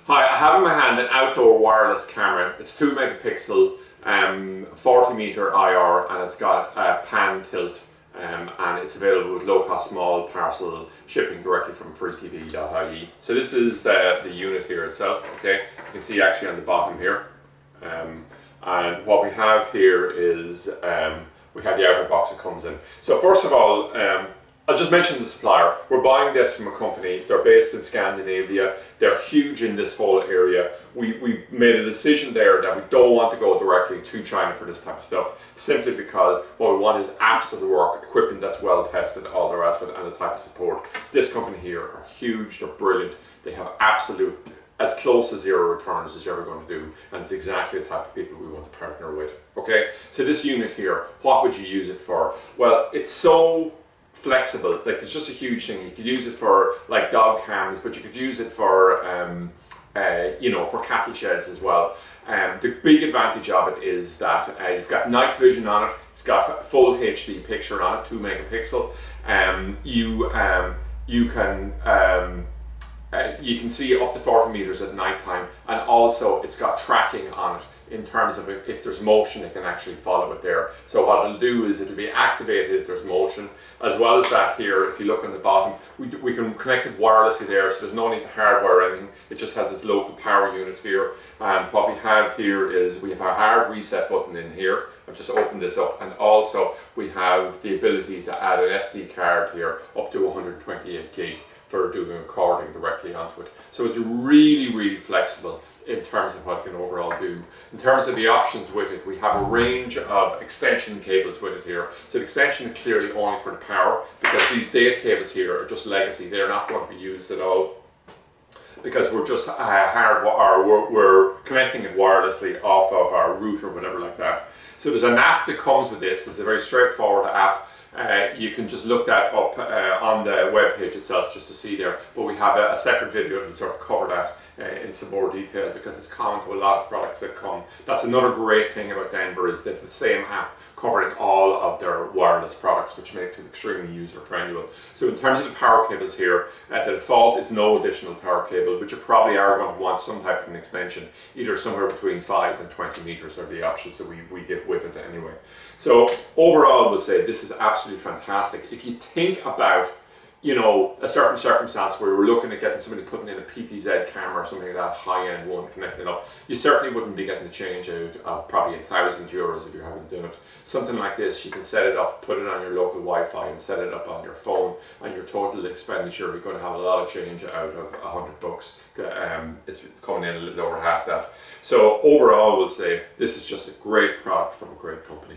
Hi, I have in my hand an outdoor wireless camera. It's 2 megapixel, 40 meter IR, and it's got a pan tilt, and it's available with low cost small parcel shipping directly from freetv.ie. So this is the unit here itself, okay? You can see actually on the bottom here. And what we have here is we have the outer box that comes in. So first of all, I'll just mention the supplier. We're buying this from a company. They're based in Scandinavia. They're huge in this whole area. We made a decision there that we don't want to go directly to China for this type of stuff, simply because what we want is absolute work, equipment that's well tested, all the rest of it, and the type of support. This company here are huge, they're brilliant. They have absolute, as close to zero returns as you're ever going to do, and it's exactly the type of people we want to partner with. Okay, so this unit here, what would you use it for? Well, it's so flexible, like it's just a huge thing. You could use it for like dog cams, but you could use it for for cattle sheds as well. The big advantage of it is that you've got night vision on it. It's got full HD picture on it, 2 megapixel. You can see up to 40 meters at night time, and also it's got tracking on it in terms of if there's motion, it can actually follow it there. So what it'll do is it'll be activated if there's motion. As well as that here, if you look on the bottom, we can connect it wirelessly there, so there's no need to hardwire anything. It just has its local power unit here. And what we have here is we have a hard reset button in here. I've just opened this up, and also we have the ability to add an SD card here up to 128 gig for doing recording directly onto it. So it's really, really flexible in terms of what it can overall do. In terms of the options with it, we have a range of extension cables with it here. So the extension is clearly only for the power, because these data cables here are just legacy. They're not going to be used at all, because we're just we're connecting it wirelessly off of our router or whatever like that. So there's an app that comes with this. It's a very straightforward app. You can just look that up on the web page itself just to see there, but we have a separate video to sort of cover that in some more detail, because it's common to a lot of products that come. That's another great thing about Denver, is that the same app covering all of their wireless products, which makes it extremely user friendly. So in terms of the power cables here, the default is no additional power cable, but you probably are going to want some type of an extension, either somewhere between 5 and 20 meters are the options that we give with it anyway. So overall, we'll say this is absolutely fantastic. If you think about, a certain circumstance where we're looking at getting somebody putting in a PTZ camera or something like that, high-end one, connecting up, you certainly wouldn't be getting the change out of probably €1,000 if you haven't done it. Something like this, you can set it up, put it on your local Wi-Fi and set it up on your phone, and your total expenditure, you're going to have a lot of change out of $100. It's coming in a little over half that. So overall, we'll say this is just a great product from a great company.